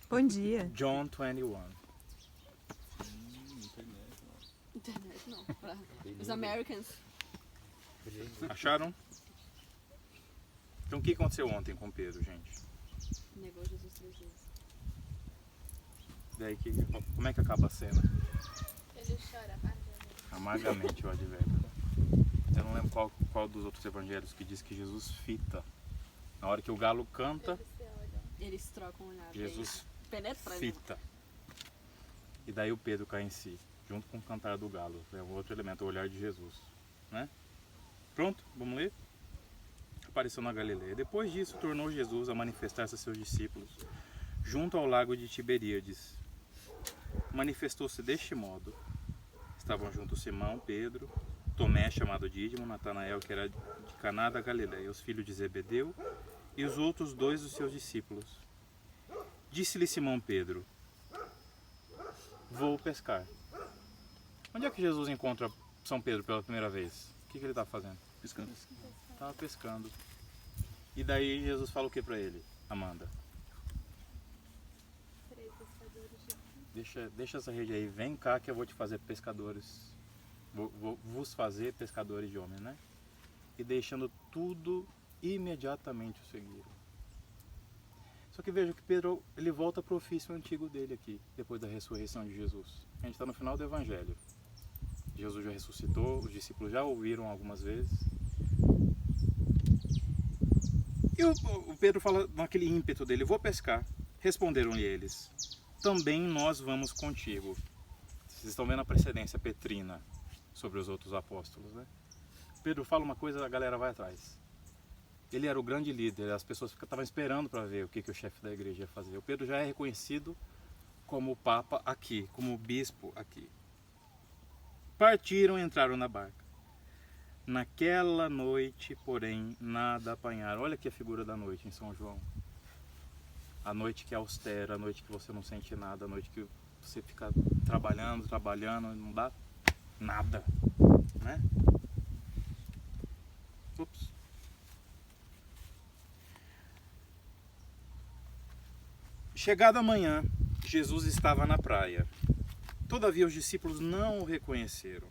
Bom dia. John 21. Internet não, para os Americans. Acharam? Então o que aconteceu ontem com Pedro, gente? Negou Jesus 3 vezes. Daí como é que acaba a cena? Ele chora amargamente. Amargamente o advérbio. Eu não lembro qual dos outros evangelhos que diz que Jesus fita. Na hora que o galo canta, Eles se olham. Eles trocam um olhar. Jesus penetrante. fita. E daí o Pedro cai em si, junto com o cantar do galo. É um outro elemento, o olhar de Jesus. Né? Pronto? Vamos ler? Apareceu na Galileia. Depois disso, tornou Jesus a manifestar-se a seus discípulos, junto ao lago de Tiberíades. Manifestou-se deste modo. Estavam juntos Simão, Pedro, Tomé, chamado Dídimo, Natanael, que era de Caná da Galileia, os filhos de Zebedeu, e os outros dois dos seus discípulos. Disse-lhe Simão Pedro: vou pescar. Onde é que Jesus encontra São Pedro pela primeira vez? O que ele está fazendo? Pescando. Estava pescando. E daí Jesus fala o que para ele, Amanda? 3 pescadores de Deixa essa rede aí, vem cá que eu vou te fazer pescadores. Vou vos fazer pescadores de homens, né? E deixando tudo, imediatamente o seguiram. Só que veja que Pedro, ele volta para o ofício antigo dele aqui, depois da ressurreição de Jesus. A gente está no final do Evangelho. Jesus já ressuscitou, os discípulos já ouviram algumas vezes. E o Pedro fala naquele ímpeto dele: vou pescar. Responderam-lhe eles: também nós vamos contigo. Vocês estão vendo a precedência petrina sobre os outros apóstolos, né? Pedro fala uma coisa, a galera vai atrás. Ele era o grande líder, as pessoas estavam esperando para ver o que o chefe da igreja ia fazer. O Pedro já é reconhecido como o Papa aqui, como o bispo aqui. Partiram e entraram na barca. Naquela noite, porém, nada apanharam. Olha aqui a figura da noite em São João. A noite que é austera, a noite que você não sente nada, a noite que você fica trabalhando e não dá nada, né? Ups. Chegada a manhã, Jesus estava na praia. Todavia os discípulos não o reconheceram.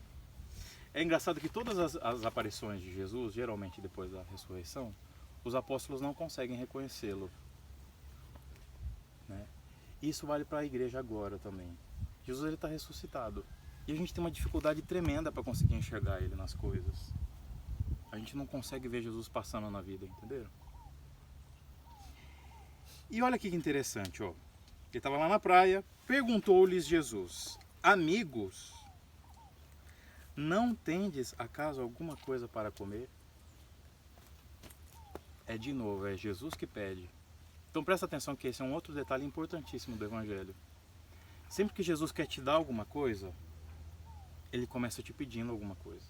É engraçado que todas as aparições de Jesus, geralmente depois da ressurreição, os apóstolos não conseguem reconhecê-lo. Né? Isso vale para a igreja agora também. Jesus está ressuscitado. E a gente tem uma dificuldade tremenda para conseguir enxergar ele nas coisas. A gente não consegue ver Jesus passando na vida, entenderam? E olha que interessante, ó. Ele estava lá na praia, perguntou-lhes Jesus: amigos, não tendes acaso alguma coisa para comer? É de novo, é Jesus que pede. Então presta atenção que esse é um outro detalhe importantíssimo do Evangelho. Sempre que Jesus quer te dar alguma coisa, ele começa te pedindo alguma coisa.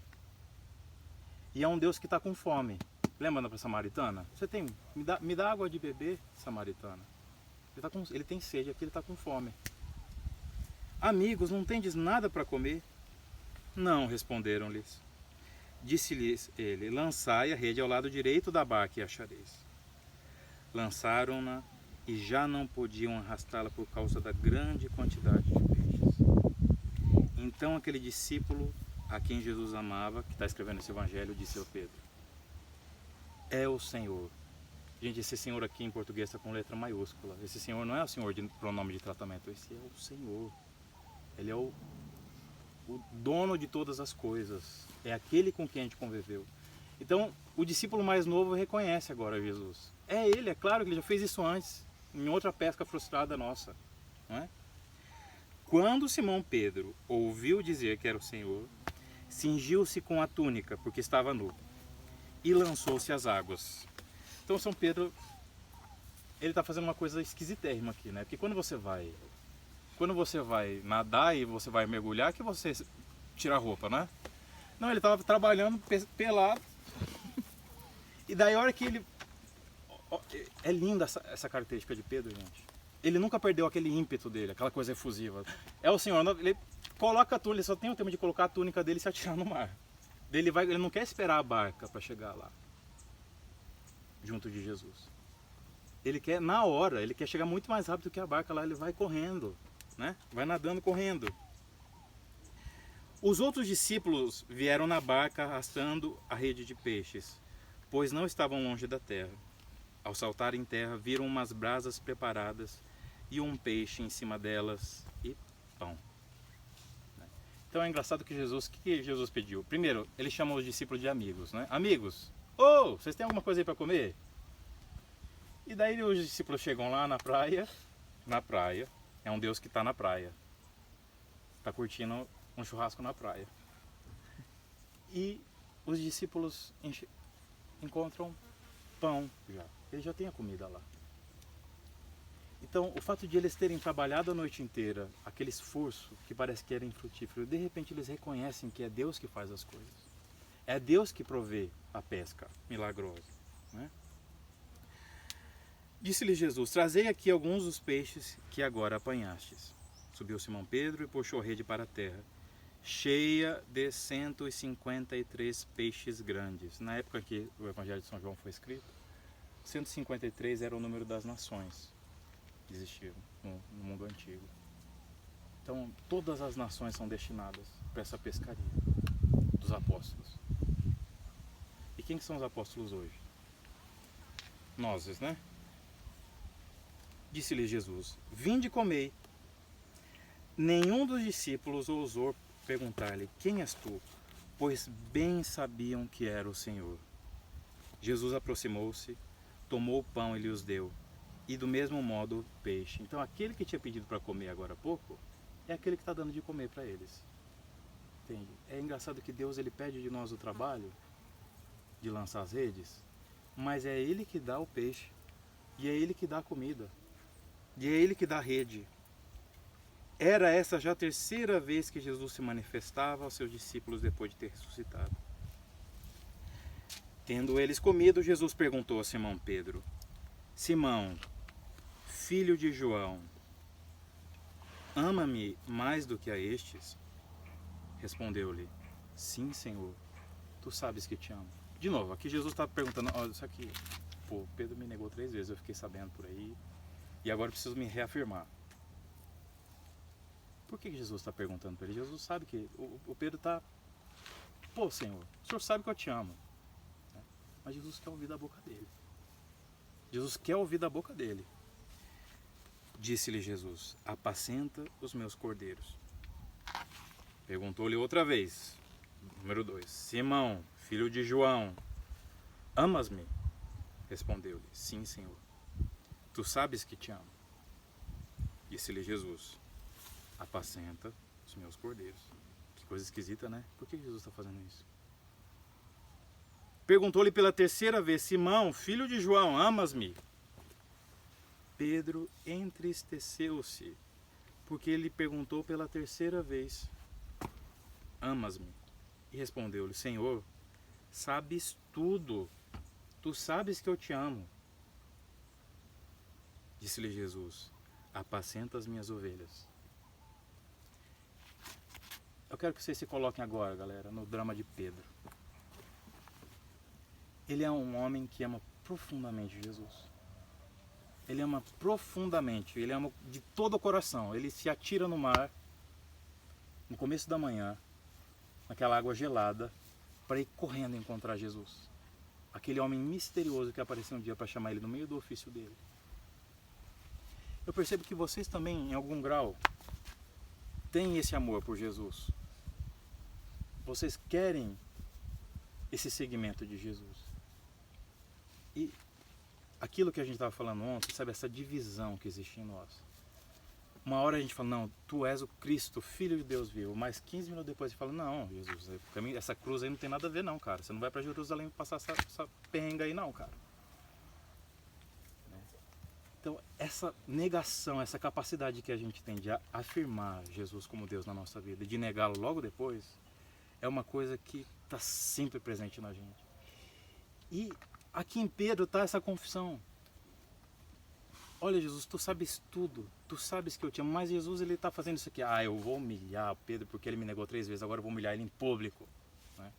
E é um Deus que está com fome. Lembra da samaritana? Você tem, me dá água de beber, samaritana. Ele tem sede aqui, ele está com fome. Amigos, não tendes nada para comer? Não, responderam-lhes. Disse-lhes ele: lançai a rede ao lado direito da barca e achareis. Lançaram-na e já não podiam arrastá-la por causa da grande quantidade de peixes. Então aquele discípulo a quem Jesus amava, que está escrevendo esse evangelho, disse ao Pedro: é o Senhor. Gente, esse Senhor aqui em português está com letra maiúscula. Esse Senhor não é o Senhor de pronome de tratamento, esse é o Senhor. Ele é o dono de todas as coisas. É aquele com quem a gente conviveu. Então, o discípulo mais novo reconhece agora Jesus. É ele, é claro que ele já fez isso antes, em outra pesca frustrada nossa. Não é? Quando Simão Pedro ouviu dizer que era o Senhor, cingiu-se com a túnica, porque estava nu, e lançou-se às águas. Então São Pedro, ele está fazendo uma coisa esquisitérrima aqui, né? Porque quando você vai nadar e você vai mergulhar, que você tira a roupa, né? Não, ele estava trabalhando pelado. E daí a hora que ele... É linda essa característica de Pedro, gente. Ele nunca perdeu aquele ímpeto dele, aquela coisa efusiva. É o Senhor, ele coloca a túnica, ele só tem o tempo de colocar a túnica dele e se atirar no mar. Ele não quer esperar a barca para chegar lá, junto de Jesus. Ele quer, na hora, ele quer chegar muito mais rápido que a barca lá, ele vai correndo, né? Vai nadando, correndo. Os outros discípulos vieram na barca arrastando a rede de peixes, pois não estavam longe da terra. Ao saltar em terra, viram umas brasas preparadas e um peixe em cima delas e pão. Então é engraçado que Jesus, o que Jesus pediu? Primeiro, ele chamou os discípulos de amigos, né? Amigos, vocês têm alguma coisa aí para comer? E daí os discípulos chegam lá na praia, é um Deus que está na praia, está curtindo um churrasco na praia. E os discípulos encontram pão já, eles já têm a comida lá. Então, o fato de eles terem trabalhado a noite inteira, aquele esforço que parece que era infrutífero, de repente eles reconhecem que é Deus que faz as coisas. É Deus que provê a pesca milagrosa, né? Disse-lhe Jesus, trazei aqui alguns dos peixes que agora apanhastes. Subiu Simão Pedro e puxou a rede para a terra, cheia de 153 peixes grandes. Na época que o Evangelho de São João foi escrito, 153 era o número das nações que existiam no mundo antigo. Então, todas as nações são destinadas para essa pescaria dos apóstolos. E quem são os apóstolos hoje? Nós, né? Disse-lhe Jesus, vinde e comei. Nenhum dos discípulos ousou perguntar-lhe, quem és tu? Pois bem sabiam que era o Senhor. Jesus aproximou-se, tomou o pão e lhes deu, e do mesmo modo o peixe. Então aquele que tinha pedido para comer agora há pouco, é aquele que está dando de comer para eles. Entende? É engraçado que Deus ele pede de nós o trabalho de lançar as redes, mas é Ele que dá o peixe, e é Ele que dá a comida, e é Ele que dá a rede. Era essa já a terceira vez que Jesus se manifestava aos seus discípulos depois de ter ressuscitado. Tendo eles comido, Jesus perguntou a Simão Pedro, Simão, filho de João, ama-me mais do que a estes? Respondeu-lhe, sim, Senhor, tu sabes que te amo. De novo, aqui Jesus está perguntando, olha, isso aqui, pô, Pedro me negou 3 vezes, eu fiquei sabendo por aí, e agora eu preciso me reafirmar. Por que Jesus está perguntando para ele? Jesus sabe que o Pedro está, pô, Senhor, o Senhor sabe que eu te amo. Mas Jesus quer ouvir da boca dele. Jesus quer ouvir da boca dele. Disse-lhe Jesus, apacenta os meus cordeiros. Perguntou-lhe outra vez, número 2, Simão, filho de João, amas-me? Respondeu-lhe, sim, Senhor. Tu sabes que te amo. Disse-lhe Jesus, apacenta os meus cordeiros. Que coisa esquisita, né? Por que Jesus está fazendo isso? Perguntou-lhe pela terceira vez, Simão, filho de João, amas-me? Pedro entristeceu-se, porque ele perguntou pela terceira vez, amas-me? E respondeu-lhe, Senhor, sabes tudo, tu sabes que eu te amo. Disse-lhe Jesus, apacenta as minhas ovelhas. Eu quero que vocês se coloquem agora, galera, no drama de Pedro. Ele é um homem que ama profundamente Jesus. Ele ama profundamente, ele ama de todo o coração. Ele se atira no mar, no começo da manhã, naquela água gelada, para ir correndo encontrar Jesus. Aquele homem misterioso que apareceu um dia para chamar ele no meio do ofício dele. Eu percebo que vocês também, em algum grau, têm esse amor por Jesus. Vocês querem esse segmento de Jesus. E aquilo que a gente estava falando ontem, sabe, essa divisão que existe em nós. Uma hora a gente fala, não, tu és o Cristo, Filho de Deus vivo. Mas 15 minutos depois você fala, não, Jesus, essa cruz aí não tem nada a ver não, cara. Você não vai para Jerusalém passar essa perrenga aí não, cara. Então, essa negação, essa capacidade que a gente tem de afirmar Jesus como Deus na nossa vida e de negá-lo logo depois, é uma coisa que está sempre presente na gente. E aqui em Pedro está essa confissão. Olha, Jesus, tu sabes tudo, tu sabes que eu te amo, mas Jesus ele está fazendo isso aqui. Eu vou humilhar o Pedro porque ele me negou 3 vezes, agora eu vou humilhar ele em público. Né?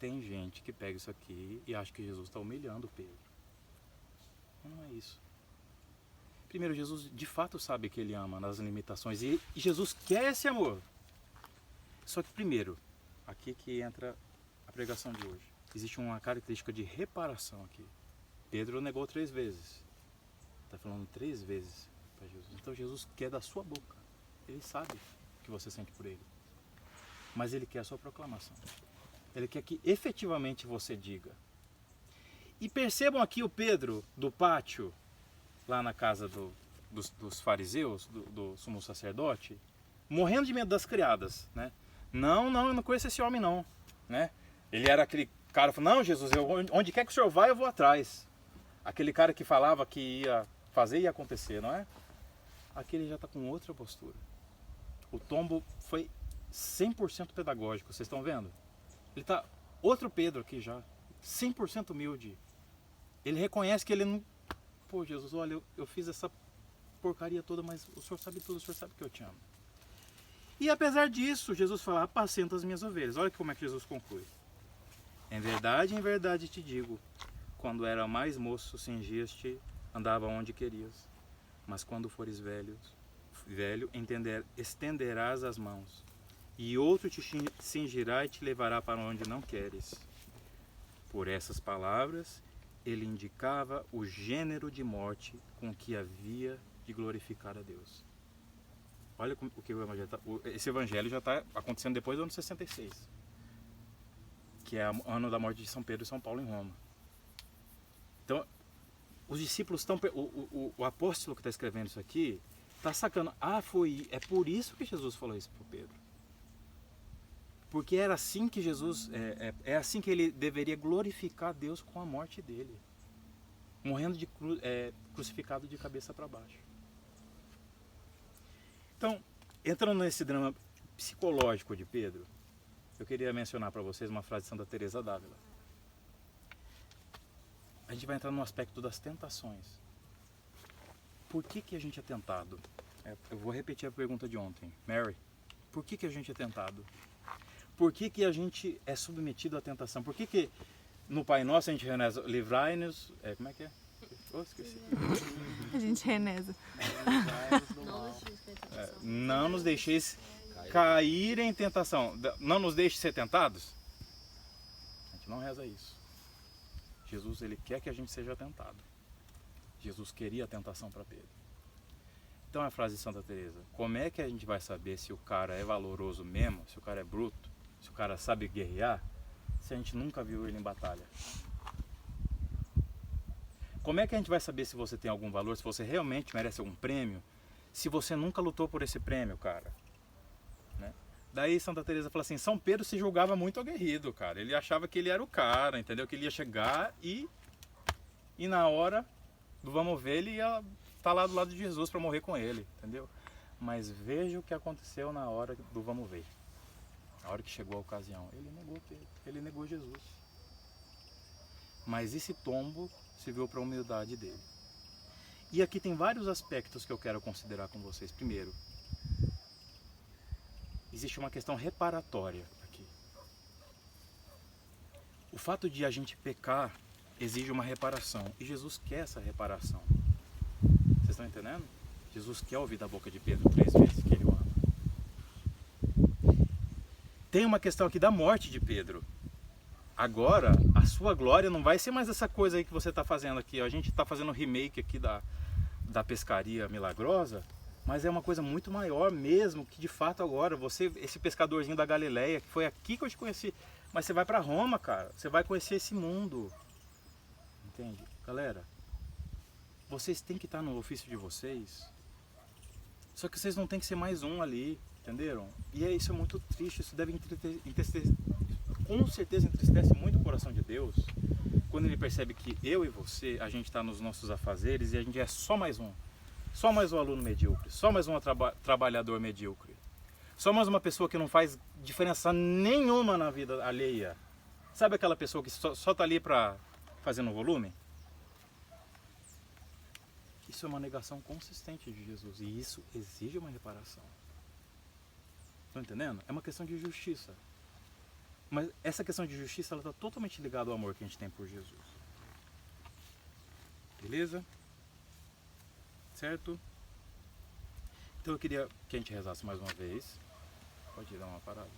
Tem gente que pega isso aqui e acha que Jesus está humilhando o Pedro. Não é isso. Primeiro, Jesus de fato sabe que ele ama nas limitações e Jesus quer esse amor. Só que primeiro, aqui que entra a pregação de hoje. Existe uma característica de reparação aqui. Pedro negou 3 vezes. Está falando 3 vezes para Jesus. Então Jesus quer da sua boca. Ele sabe o que você sente por ele. Mas ele quer a sua proclamação. Ele quer que efetivamente você diga. E percebam aqui o Pedro do pátio, lá na casa dos fariseus, do sumo sacerdote, morrendo de medo das criadas, né? Não, eu não conheço esse homem não, né? Ele era aquele cara que falou, não, Jesus, onde quer que o senhor vai, eu vou atrás. Aquele cara que falava que ia fazer e ia acontecer, não é? Aqui ele já está com outra postura. O tombo foi 100% pedagógico, vocês estão vendo? Ele está outro Pedro aqui já, 100% humilde. Ele reconhece que ele não... Pô, Jesus, olha, eu fiz essa porcaria toda, mas o senhor sabe tudo, o senhor sabe que eu te amo. E apesar disso, Jesus fala, apacenta as minhas ovelhas. Olha como é que Jesus conclui. Em verdade te digo, quando era mais moço, cingias-te, andava onde querias. Mas quando fores velho, estenderás as mãos, e outro te cingirá e te levará para onde não queres. Por essas palavras, ele indicava o gênero de morte com que havia de glorificar a Deus. Olha o que o evangelho esse evangelho já está acontecendo depois do ano 66, que é o ano da morte de São Pedro e São Paulo em Roma. Então, os discípulos estão... O apóstolo que está escrevendo isso aqui está sacando. É por isso que Jesus falou isso para Pedro. Porque era assim que Jesus... É assim que ele deveria glorificar Deus com a morte dele. Morrendo crucificado de cabeça para baixo. Então, entrando nesse drama psicológico de Pedro, eu queria mencionar para vocês uma frase de Santa Teresa d'Ávila. A gente vai entrar no aspecto das tentações. Por que a gente é tentado? Eu vou repetir a pergunta de ontem. Mary, por que a gente é tentado? Por que a gente é submetido à tentação? Por que no Pai Nosso a gente reza, livrai-nos... como é que é? Oh, esqueci. A gente reneza. Não nos deixeis cair em tentação. Não nos deixe ser tentados. A gente não reza isso. Jesus, ele quer que a gente seja tentado. Jesus queria a tentação para Pedro. Então a frase de Santa Teresa, como é que a gente vai saber se o cara é valoroso mesmo, se o cara é bruto, se o cara sabe guerrear, se a gente nunca viu ele em batalha? Como é que a gente vai saber se você tem algum valor, se você realmente merece algum prêmio, se você nunca lutou por esse prêmio, cara? Né? Daí Santa Teresa fala assim, São Pedro se julgava muito aguerrido, cara. Ele achava que ele era o cara, entendeu? Que ele ia chegar e na hora do vamos ver, ele ia estar lá do lado de Jesus para morrer com ele, entendeu? Mas veja o que aconteceu na hora do vamos ver. Na hora que chegou a ocasião, ele negou Jesus. Mas esse tombo serviu para a humildade dele. E aqui tem vários aspectos que eu quero considerar com vocês. Primeiro, existe uma questão reparatória aqui. O fato de a gente pecar exige uma reparação. E Jesus quer essa reparação. Vocês estão entendendo? Jesus quer ouvir da boca de Pedro 3 vezes que ele o ama. Tem uma questão aqui da morte de Pedro. Agora, a sua glória não vai ser mais essa coisa aí que você está fazendo aqui. A gente está fazendo um remake aqui da pescaria milagrosa, mas é uma coisa muito maior mesmo, que de fato agora, você, esse pescadorzinho da Galileia, que foi aqui que eu te conheci, mas você vai para Roma, cara, você vai conhecer esse mundo. Entende? Galera, vocês têm que estar no ofício de vocês, só que vocês não tem que ser mais um ali, entenderam? E isso é muito triste, isso deve entristecer, com certeza entristece muito o coração de Deus, quando ele percebe que eu e você, a gente está nos nossos afazeres e a gente é só mais um aluno medíocre, só mais um trabalhador medíocre, só mais uma pessoa que não faz diferença nenhuma na vida alheia. Sabe aquela pessoa que só está ali para fazer no volume? Isso é uma negação consistente de Jesus e isso exige uma reparação. Estão entendendo? É uma questão de justiça. Mas essa questão de justiça ela está totalmente ligada ao amor que a gente tem por Jesus. Beleza? Certo? Então eu queria que a gente rezasse mais uma vez. Pode dar uma parada.